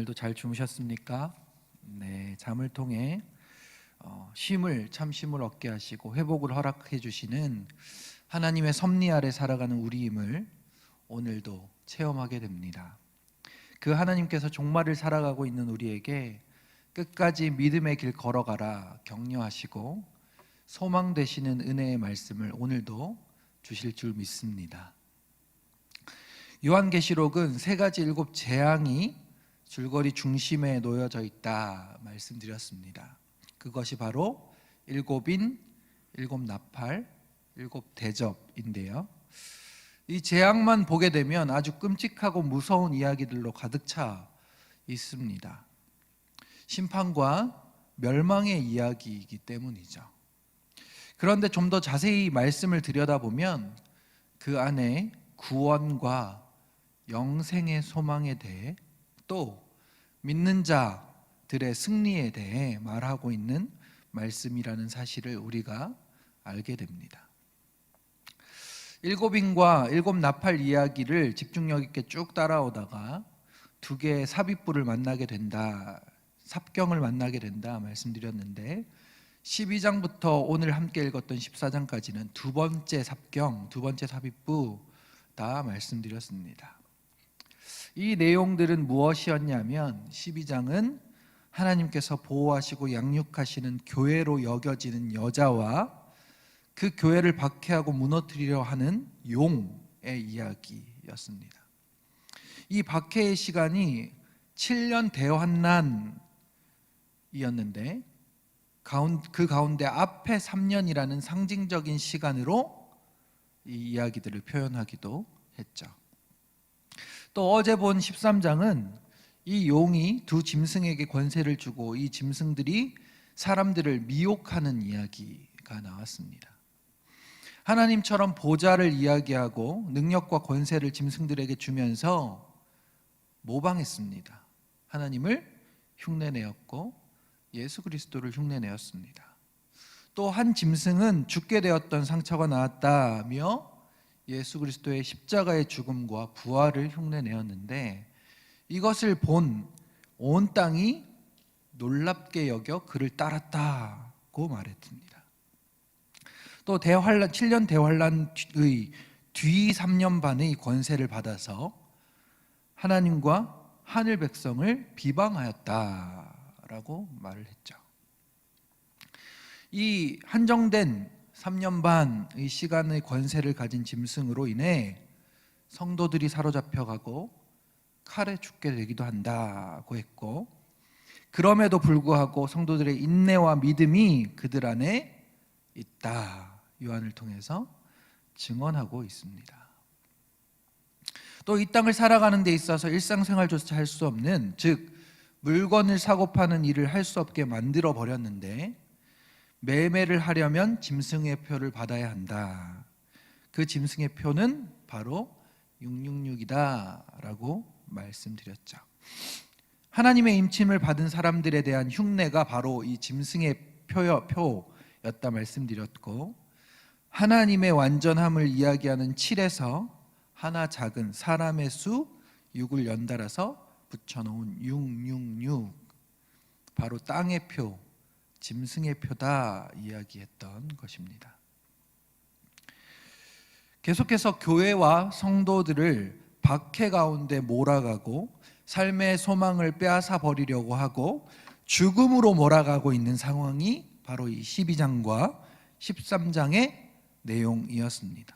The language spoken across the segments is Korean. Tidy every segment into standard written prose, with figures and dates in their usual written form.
오늘도 잘 주무셨습니까? 네, 잠을 통해 쉼을 얻게 하시고 회복을 허락해 주시는 하나님의 섭리 아래 살아가는 우리임을 오늘도 체험하게 됩니다. 그 하나님께서 종말을 살아가고 있는 우리에게 끝까지 믿음의 길 걸어가라 격려하시고 소망 되시는 은혜의 말씀을 오늘도 주실 줄 믿습니다. 요한계시록은 세 가지 일곱 재앙이 줄거리 중심에 놓여져 있다 말씀드렸습니다. 그것이 바로 일곱인, 일곱 나팔, 일곱 대접인데요. 이 재앙만 보게 되면 아주 끔찍하고 무서운 이야기들로 가득 차 있습니다. 심판과 멸망의 이야기이기 때문이죠. 그런데 좀 더 자세히 말씀을 들여다보면 그 안에 구원과 영생의 소망에 대해 또 믿는 자들의 승리에 대해 말하고 있는 말씀이라는 사실을 우리가 알게 됩니다. 일곱인과 일곱 나팔 이야기를 집중력 있게 쭉 따라오다가 두 개의 삽입부를 만나게 된다, 삽경을 만나게 된다 말씀드렸는데 12장부터 오늘 함께 읽었던 14장까지는 두 번째 삽경, 두 번째 삽입부 다 말씀드렸습니다. 이 내용들은 무엇이었냐면 12장은 하나님께서 보호하시고 양육하시는 교회로 여겨지는 여자와 그 교회를 박해하고 무너뜨리려 하는 용의 이야기였습니다. 이 박해의 시간이 7년 대환난이었는데 그 가운데 앞에 3년이라는 상징적인 시간으로 이 이야기들을 표현하기도 했죠. 또 어제 본 13장은 이 용이 두 짐승에게 권세를 주고 이 짐승들이 사람들을 미혹하는 이야기가 나왔습니다. 하나님처럼 보좌를 이야기하고 능력과 권세를 짐승들에게 주면서 모방했습니다. 하나님을 흉내내었고 예수 그리스도를 흉내내었습니다. 또 한 짐승은 죽게 되었던 상처가 나았다며 예수 그리스도의 십자가의 죽음과 부활을 흉내내었는데 이것을 본 온 땅이 놀랍게 여겨 그를 따랐다고 말했습니다. 또 7년 대환란의 뒤 3년 반의 권세를 받아서 하나님과 하늘 백성을 비방하였다라고 말을 했죠. 이 한정된 3년 반의 시간의 권세를 가진 짐승으로 인해 성도들이 사로잡혀가고 칼에 죽게 되기도 한다고 했고 그럼에도 불구하고 성도들의 인내와 믿음이 그들 안에 있다 요한을 통해서 증언하고 있습니다. 또 이 땅을 살아가는 데 있어서 일상생활조차 할 수 없는 즉 물건을 사고 파는 일을 할 수 없게 만들어 버렸는데 매매를 하려면 짐승의 표를 받아야 한다. 그 짐승의 표는 바로 666이다 라고 말씀드렸죠. 하나님의 임침을 받은 사람들에 대한 흉내가 바로 이 짐승의 표였다 말씀드렸고 하나님의 완전함을 이야기하는 7에서 하나 작은 사람의 수 6을 연달아서 붙여놓은 666 바로 땅의 표, 짐승의 표다 이야기했던 것입니다. 계속해서 교회와 성도들을 박해 가운데 몰아가고 삶의 소망을 빼앗아 버리려고 하고 죽음으로 몰아가고 있는 상황이 바로 이 12장과 13장의 내용이었습니다.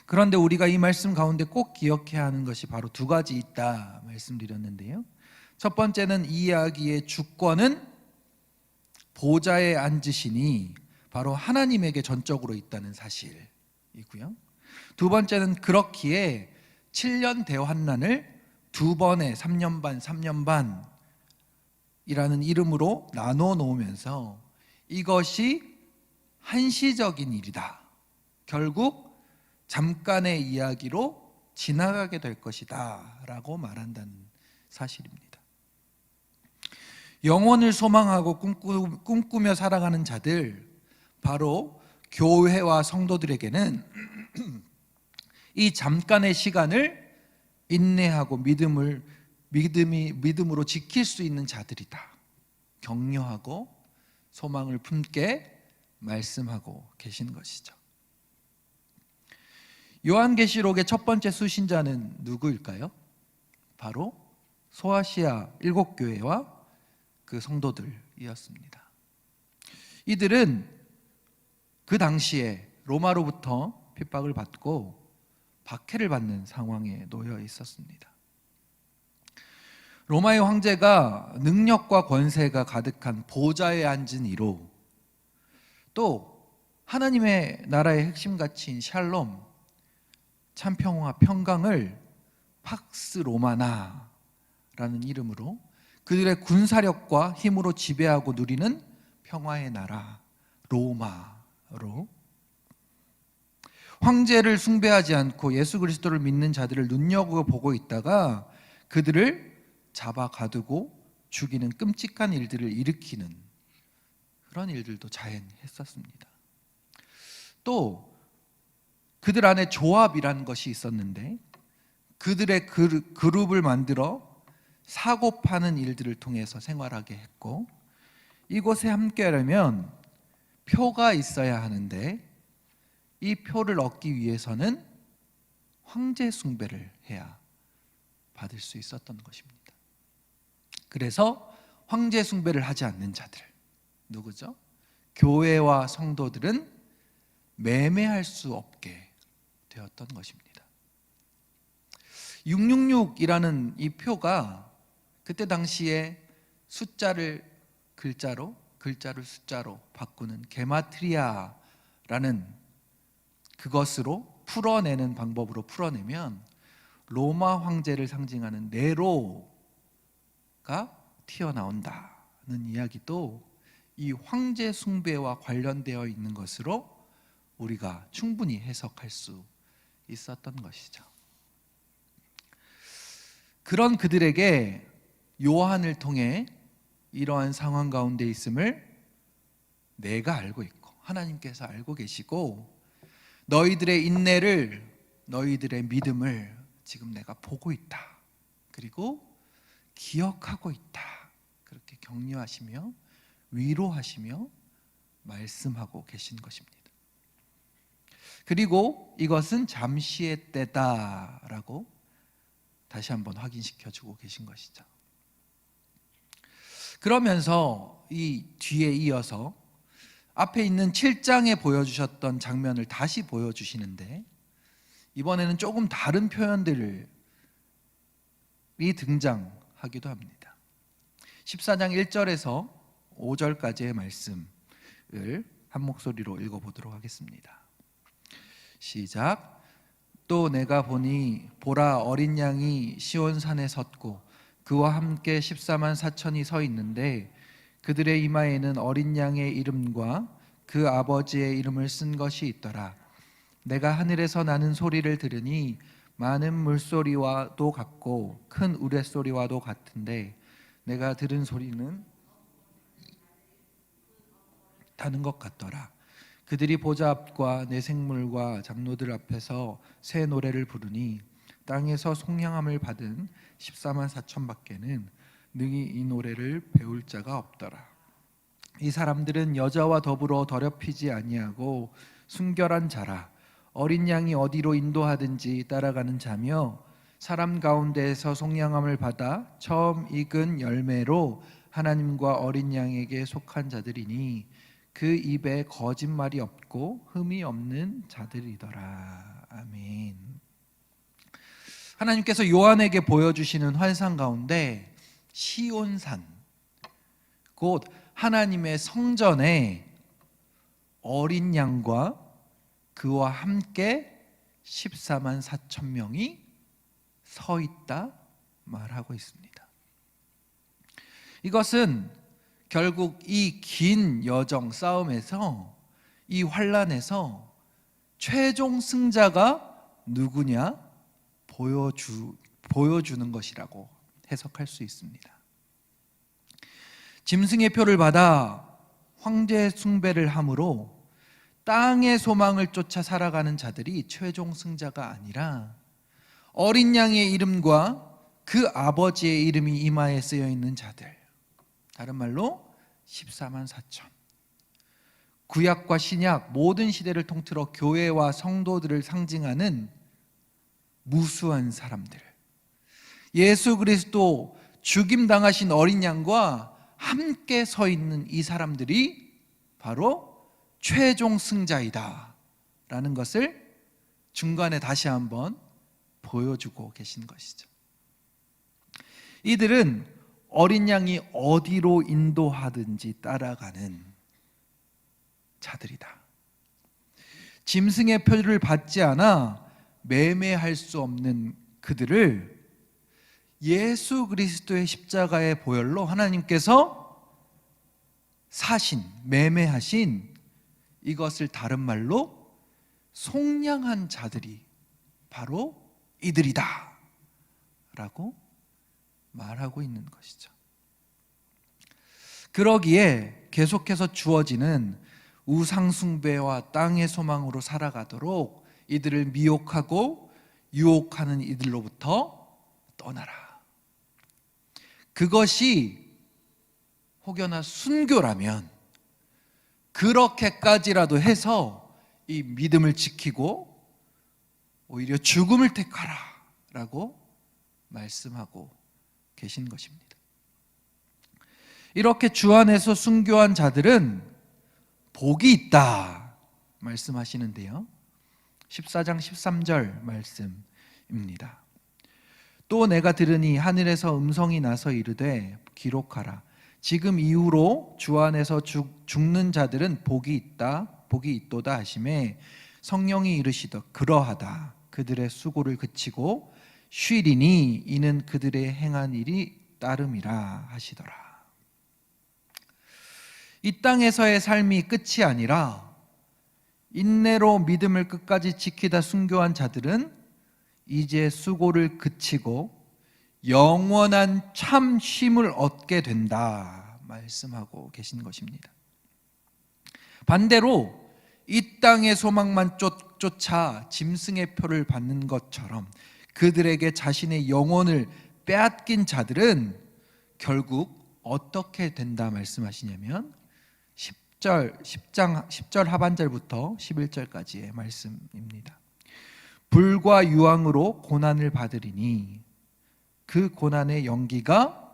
그런데 우리가 이 말씀 가운데 꼭 기억해야 하는 것이 바로 두 가지 있다 말씀드렸는데요. 첫 번째는 이 이야기의 주권은 보좌에 앉으시니 바로 하나님에게 전적으로 있다는 사실이고요. 두 번째는 그렇기에 7년 대환난을 두 번의 3년 반, 3년 반이라는 이름으로 나눠 놓으면서 이것이 한시적인 일이다. 결국 잠깐의 이야기로 지나가게 될 것이다 라고 말한다는 사실입니다. 영혼을 소망하고 꿈꾸며 살아가는 자들 바로 교회와 성도들에게는 이 잠깐의 시간을 인내하고 믿음으로 지킬 수 있는 자들이다. 격려하고 소망을 품게 말씀하고 계신 것이죠. 요한계시록의 첫 번째 수신자는 누구일까요? 바로 소아시아 7교회와 그 성도들이었습니다. 이들은 그 당시에 로마로부터 핍박을 받고 박해를 받는 상황에 놓여 있었습니다. 로마의 황제가 능력과 권세가 가득한 보좌에 앉은 이로, 또 하나님의 나라의 핵심 가치인 샬롬, 참평화, 평강을 팍스 로마나라는 이름으로 그들의 군사력과 힘으로 지배하고 누리는 평화의 나라 로마로, 황제를 숭배하지 않고 예수 그리스도를 믿는 자들을 눈여겨보고 있다가 그들을 잡아 가두고 죽이는 끔찍한 일들을 일으키는 그런 일들도 자행했었습니다. 또 그들 안에 조합이라는 것이 있었는데 그들의 그룹을 만들어 사고 파는 일들을 통해서 생활하게 했고, 이곳에 함께하려면 표가 있어야 하는데 이 표를 얻기 위해서는 황제 숭배를 해야 받을 수 있었던 것입니다. 그래서 황제 숭배를 하지 않는 자들, 누구죠? 교회와 성도들은 매매할 수 없게 되었던 것입니다. 666이라는 이 표가 그때 당시에 숫자를 글자로, 글자를 숫자로 바꾸는 게마트리아라는 그것으로 풀어내는 방법으로 풀어내면 로마 황제를 상징하는 네로가 튀어나온다는 이야기도 이 황제 숭배와 관련되어 있는 것으로 우리가 충분히 해석할 수 있었던 것이죠. 그런 그들에게 요한을 통해 이러한 상황 가운데 있음을 내가 알고 있고 하나님께서 알고 계시고, 너희들의 인내를, 너희들의 믿음을 지금 내가 보고 있다, 그리고 기억하고 있다, 그렇게 격려하시며 위로하시며 말씀하고 계신 것입니다. 그리고 이것은 잠시의 때다라고 다시 한번 확인시켜주고 계신 것이죠. 그러면서 이 뒤에 이어서 앞에 있는 7장에 보여주셨던 장면을 다시 보여주시는데, 이번에는 조금 다른 표현들이 등장하기도 합니다. 14장 1절에서 5절까지의 말씀을 한 목소리로 읽어보도록 하겠습니다. 시작. 또 내가 보니 보라, 어린 양이 시온산에 섰고 그와 함께 14만 4천이 서 있는데 그들의 이마에는 어린 양의 이름과 그 아버지의 이름을 쓴 것이 있더라. 내가 하늘에서 나는 소리를 들으니 많은 물소리와도 같고 큰 우레소리와도 같은데 내가 들은 소리는 다는 것 같더라. 그들이 보좌 앞과 내 생물과 장로들 앞에서 새 노래를 부르니 땅에서 속량함을 받은 14만 4천 밖에는 능히 이 노래를 배울 자가 없더라. 이 사람들은 여자와 더불어 더럽히지 아니하고 순결한 자라. 어린 양이 어디로 인도하든지 따라가는 자며 사람 가운데에서 속량함을 받아 처음 익은 열매로 하나님과 어린 양에게 속한 자들이니 그 입에 거짓말이 없고 흠이 없는 자들이더라. 아멘. 하나님께서 요한에게 보여주시는 환상 가운데 시온산, 곧 하나님의 성전에 어린 양과 그와 함께 14만 4천 명이 서 있다 말하고 있습니다. 이것은 결국 이 긴 여정 싸움에서, 이 환란에서 최종 승자가 누구냐 보여주는 것이라고 해석할 수 있습니다. 짐승의 표를 받아 황제 숭배를 함으로 땅의 소망을 쫓아 살아가는 자들이 최종 승자가 아니라 어린 양의 이름과 그 아버지의 이름이 이마에 쓰여 있는 자들, 다른 말로 14만 4천. 구약과 신약 모든 시대를 통틀어 교회와 성도들을 상징하는 무수한 사람들, 예수 그리스도 죽임당하신 어린 양과 함께 서 있는 이 사람들이 바로 최종 승자이다 라는 것을 중간에 다시 한번 보여주고 계신 것이죠. 이들은 어린 양이 어디로 인도하든지 따라가는 자들이다. 짐승의 표를 받지 않아 매매할 수 없는 그들을 예수 그리스도의 십자가의 보혈로 하나님께서 사신, 매매하신, 이것을 다른 말로 속량한 자들이 바로 이들이다 라고 말하고 있는 것이죠. 그러기에 계속해서 주어지는 우상숭배와 땅의 소망으로 살아가도록 이들을 미혹하고 유혹하는 이들로부터 떠나라. 그것이 혹여나 순교라면 그렇게까지라도 해서 이 믿음을 지키고 오히려 죽음을 택하라 라고 말씀하고 계신 것입니다. 이렇게 주 안에서 순교한 자들은 복이 있다 말씀하시는데요, 14장 13절 말씀입니다. 또 내가 들으니 하늘에서 음성이 나서 이르되 기록하라. 지금 이후로 주 안에서 죽는 자들은 복이 있다, 복이 있도다 하시매 성령이 이르시되 그러하다. 그들의 수고를 그치고 쉬리니 이는 그들의 행한 일이 따름이라 하시더라. 이 땅에서의 삶이 끝이 아니라 인내로 믿음을 끝까지 지키다 순교한 자들은 이제 수고를 그치고 영원한 참 쉼을 얻게 된다 말씀하고 계신 것입니다. 반대로 이 땅의 소망만 쫓아 짐승의 표를 받는 것처럼 그들에게 자신의 영혼을 빼앗긴 자들은 결국 어떻게 된다 말씀하시냐면 10절 하반절부터 11절까지의 말씀입니다. 불과 유황으로 고난을 받으리니 그 고난의 연기가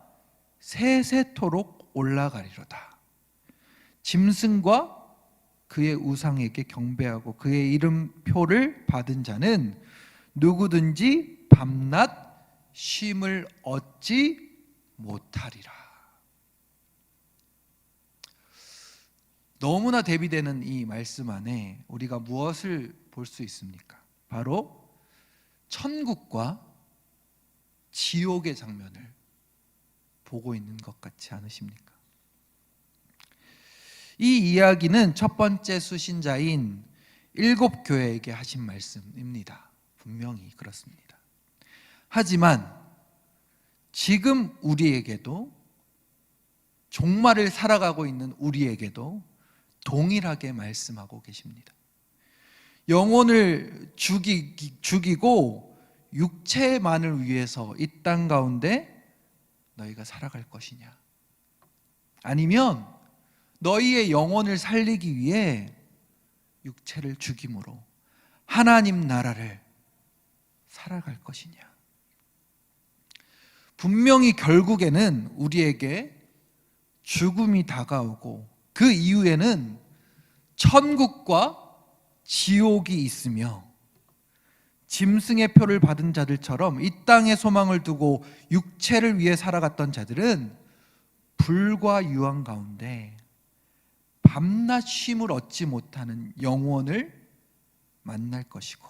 세세토록 올라가리로다. 짐승과 그의 우상에게 경배하고 그의 이름표를 받은 자는 누구든지 밤낮 쉼을 얻지 못하리라. 너무나 대비되는 이 말씀 안에 우리가 무엇을 볼 수 있습니까? 바로 천국과 지옥의 장면을 보고 있는 것 같지 않으십니까? 이 이야기는 첫 번째 수신자인 7교회에게 하신 말씀입니다. 분명히 그렇습니다. 하지만 지금 우리에게도, 종말을 살아가고 있는 우리에게도 동일하게 말씀하고 계십니다. 영혼을 죽이고 육체만을 위해서 이 땅 가운데 너희가 살아갈 것이냐, 아니면 너희의 영혼을 살리기 위해 육체를 죽임으로 하나님 나라를 살아갈 것이냐. 분명히 결국에는 우리에게 죽음이 다가오고 그 이후에는 천국과 지옥이 있으며, 짐승의 표를 받은 자들처럼 이 땅의 소망을 두고 육체를 위해 살아갔던 자들은 불과 유황 가운데 밤낮 쉼을 얻지 못하는 영혼을 만날 것이고,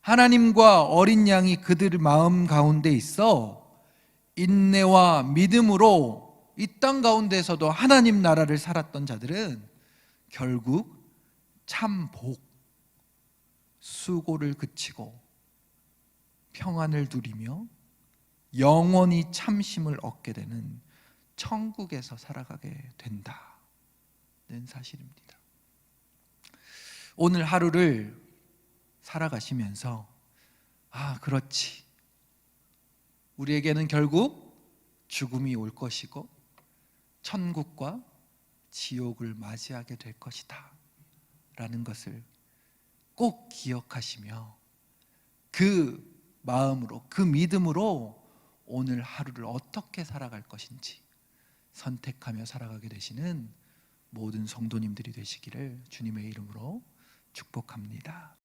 하나님과 어린 양이 그들 마음 가운데 있어 인내와 믿음으로 이 땅 가운데서도 하나님 나라를 살았던 자들은 결국 참 복, 수고를 그치고 평안을 누리며 영원히 참심을 얻게 되는 천국에서 살아가게 된다는 사실입니다. 오늘 하루를 살아가시면서 그렇지, 우리에게는 결국 죽음이 올 것이고 천국과 지옥을 맞이하게 될 것이다 라는 것을 꼭 기억하시며 그 마음으로, 그 믿음으로 오늘 하루를 어떻게 살아갈 것인지 선택하며 살아가게 되시는 모든 성도님들이 되시기를 주님의 이름으로 축복합니다.